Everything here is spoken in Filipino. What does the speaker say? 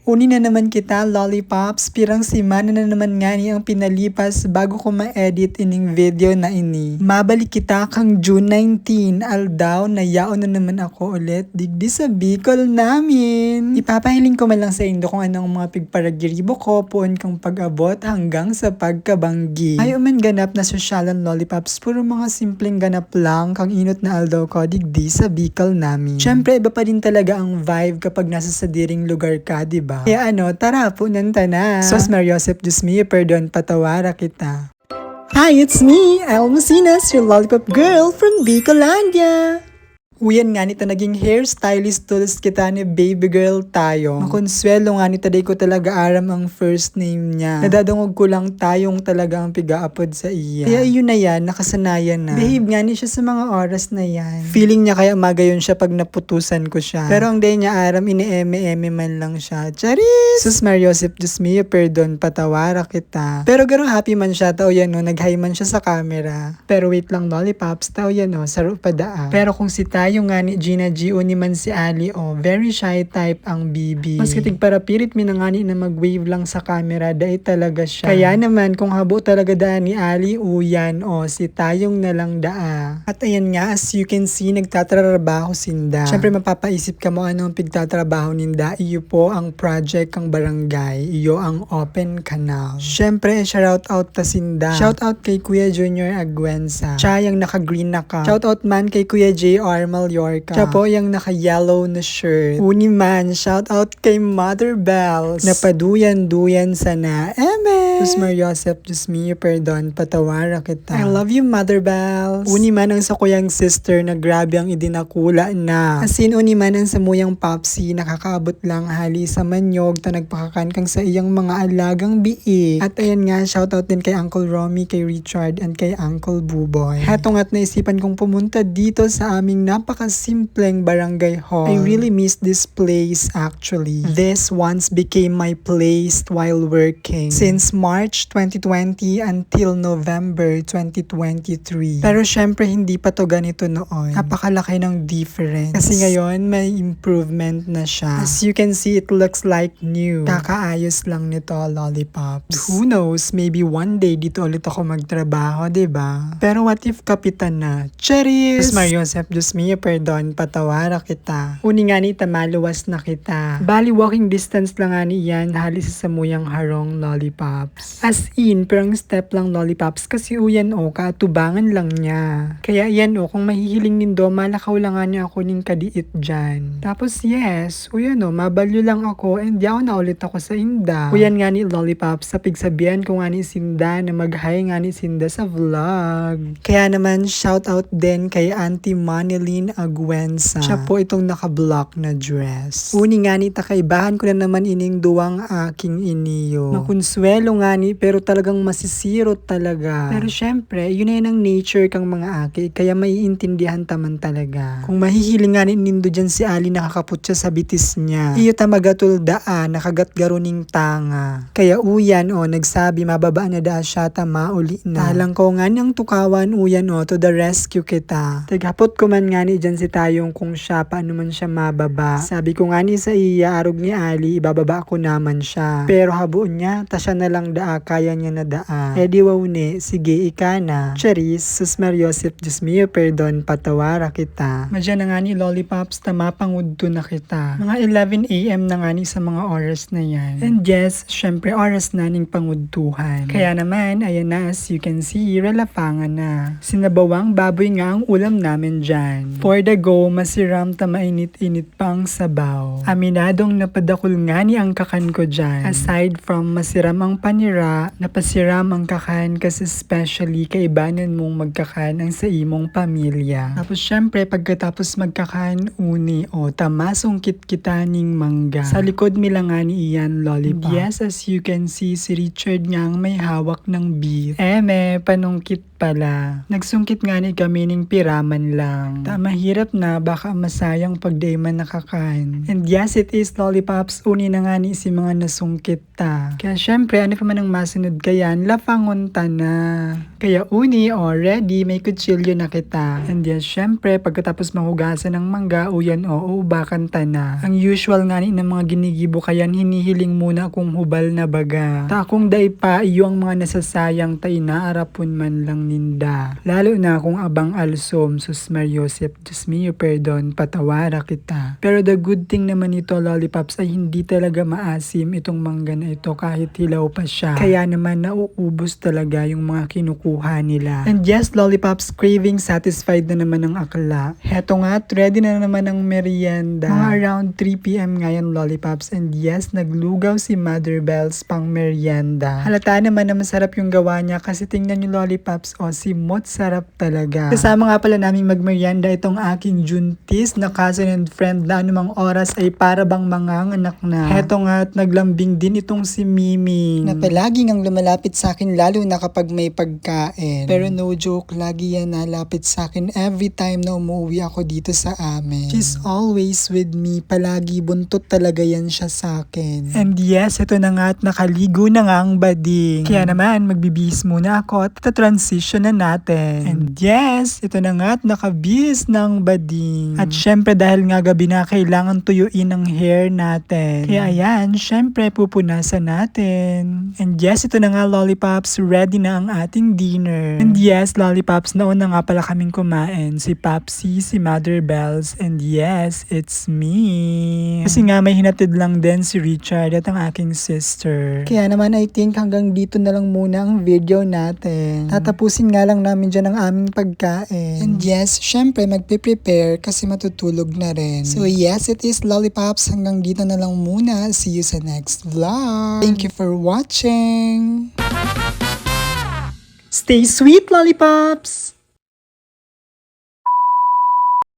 Uni na naman kita, lollipops, pirang simana na naman nga ni ang pinalipas bago ko ma-edit ining video na ini. Mabalik kita kang June 19, aldaw na yaon na naman ako ulit digdi sa Bicol namin. Ipapahiling ko man lang sa indo kung anong mga pigparagiribo ko puon kang pag-abot hanggang sa pagkabanggi. Ay man ganap na sosyalan lollipops, puro mga simpleng ganap lang kang inot na aldaw ko digdi sa Bicol namin. Syempre iba pa din talaga ang vibe kapag nasa sadiring lugar ka, diba? Kaya tara po nanta na. Sos Mariosep, Diyos me, pardon, patawara kita. Hi, it's me, Almasinas, your lollipop girl from Bicolandia. Uyan nga nito naging hairstylist tulos kita ni baby girl tayo. Makonsuelo nga nito day ko talaga aram ang first name niya. Nadadungog ko lang tayong talaga ang pigaapod sa iya. Kaya yun na yan, nakasanayan na. Behave nga ni siya sa mga oras na yan. Feeling niya kaya magayon siya pag naputusan ko siya. Pero ang day niya aram ini-eme-eme man lang siya. Charis! Sus Mariosep, Diyos me, pardon, patawara kita. Pero garong happy man siya, tao yan nag-hi man siya sa camera. Pero wait lang lollipops, tao yan saro pa daa. Pero kung si tayo nga ni Gina G o ni man si Ali very shy type ang BB. Mas kitig para pirit minangani na mag-wave lang sa camera dahil talaga siya. Kaya naman kung habo talaga daan ni Ali uyan si tayong na lang daa. At ayan nga as you can see nagtatrabaho sinda. Syempre mapapaisip ka mo anong pigtatrabaho ninda. Iyo po ang project ang barangay. Iyo ang open canal. Syempre shout out ta sinda. Shout out kay Kuya Junior Aguenza. Siya yung naka-green na ka. Shout out man kay Kuya JR Mallorca. Siya po yung naka-yellow na shirt. Uni man, shout out kay Mother Bells. Napaduyan-duyan sana. Eme! Sus Mariosep, Diyos me, pardon, patawara kita. I love you, Mother Bells. Uni man ang sa kuyang sister na grabe ang idinakula na. As in, uni man ang sa muyang popsi, nakakaabot lang hali sa manyog ta nagpakakan kang sa iyang mga alagang biik. At ayan nga, shout out din kay Uncle Romy, kay Richard, and kay Uncle Buboy. Hatong at naisipan kong pumunta dito sa aming napakasimpleng barangay hall. I really miss this place actually. This once became my place while working. Since March 2020 until November 2023. Pero syempre hindi pa to ganito noon. Napakalaki ng difference. Kasi ngayon may improvement na siya. As you can see, it looks like new. Kakaayos lang nito, lollipops. Who knows, maybe one day dito ulit ako magtrabaho, diba? Pero what if kapitan na? Cheers! Mariosep, Diyos me, pardon, patawara kita. Uni nga ni tamaluwas na kita. Bali walking distance lang nga ni iyan halis sa samuyang harong lollipops. As in, perang step lang lollipops kasi uyan kaatubangan lang niya. Kaya yan kung mahihiling nindo, malakaw lang nga niya ako ning kadiit dyan. Tapos yes, uyan mabalyo lang ako and di ako na ulit ako sa inda. Uyan nga ni lollipops sa pigsabihan ko nga ni Sinda na mag-hi nga ni Sinda sa vlog. Kaya naman shout out din kay Auntie Manilyn Aguenza. Siya po itong naka-block na dress. Uni nga ni takaibahan ko na naman ining duwang aking iniyo. Makonsuelo nga ni pero talagang masisirot talaga. Pero syempre, yun na yun ang nature kang mga aki kaya maiintindihan taman talaga. Kung mahihiling nga ni nindo dyan si Ali nakakaput siya sa bitis niya. Iyo tamagatul daan nakagatgaruning tanga. Kaya uyan nagsabi mababa na da siya mauli na. Talang ko nga niyang tukawan uyan to the rescue kita. Taghapot ko man nga ni dyan si tayong kung siya paano man siya mababa. Sabi ko nga ni sa iya arog ni Ali ibababa ko naman siya. Pero habuon niya ta siya na lang daa kaya niya na daa. Di wow ni sige ika na. Charis, sus Mariosep, Diyos me, pardon, patawara kita. Madya na nga ni lollipops tamapangudto na kita. Mga 11 AM na nga ni sa mga oras na yan. And yes, syempre oras na ning pangudtuhan. Kaya naman, ayan na as you can see, relafangan na. Sinabawang baboy nga ang ulam namin dyan. For the go, masiram ta mainit-init pa ang sabaw. Aminadong napadakol nga ni ang kakan ko dyan. Aside from masiram ang panira, napasiram ang kakan kasi especially kaibanan mong magkakan ang sa imong pamilya. Tapos syempre, pagkatapos magkakan uni tamasungkit kita ning mangga. Sa likod nila nga ni iyan lollipop. Yes, as you can see, si Richard nga ang may hawak ng beef. Panungkit pala. Nagsungkit nga ni kami ning piraman lang. Mahirap na baka masayang pag di man nakakain. And yes, it is lollipops. Uni na nga ni si mga nasungkit ta. Kaya syempre, ano pa man ang masunod kayan, lafangon ta na. Kaya uni, already, may kutsilyo na kita. And yes, syempre, pagkatapos mahugasan ng mangga, uyan o ubakan ta na. Ang usual nga ni ng mga ginigibo kayan, hinihiling muna akong hubal na baga. Ta kung day pa, iyo ang mga nasasayang ta inaarapon man lang ninda. Lalo na kung abang alsom, sus Mariosep, Diyos mio, perdon, patawara kita. Pero the good thing naman ito, lollipops, ay hindi talaga maasim itong mangga na ito kahit hilaw pa siya. Kaya naman nauubos talaga yung mga kinukuha nila. And yes, lollipops, craving satisfied na naman ang akla. Heto nga, ready na naman ang merienda. Mga around 3 p.m. nga yan, lollipops. And yes, naglugaw si Mother Bells pang merienda. Halata naman na masarap yung gawa niya kasi tingnan yung lollipops, o simot sarap talaga. Kasama nga pala namin magmerienda itong aking juntis na cousin and friend na anumang oras ay para bang manganganak na. Heto nga at naglambing din itong si Mimi na palaging ang lumalapit sa akin lalo na kapag may pagkain. Pero no joke, lagi yan nalapit sa akin every time na umuwi ako dito sa amin. She's always with me. Palagi buntot talaga yan siya sa akin. And yes, ito na nga at nakaligo na nga ang bading. Kaya naman, magbibihis muna ako at transition na natin. And yes, ito na nga at nakabihis ng bading. At syempre dahil nga gabi na, kailangan tuyuin ang hair natin. Kaya ayan, syempre pupunasan natin. And yes, ito na nga lollipops, ready na ang ating dinner. And yes, lollipops, nauna nga pala kaming kumain. Si Popsy, si Mother Bells, and yes, it's me. Kasi nga may hinatid lang din si Richard at ang aking sister. Kaya naman I think hanggang dito na lang muna ang video natin. Tatapusin nga lang namin dyan ang aming pagkain. And yes, syempre magpe-prepare kasi matutulog na rin. So yes, it is lollipops. Hanggang dito na lang muna. See you sa next vlog. Thank you for watching. Stay sweet, lollipops!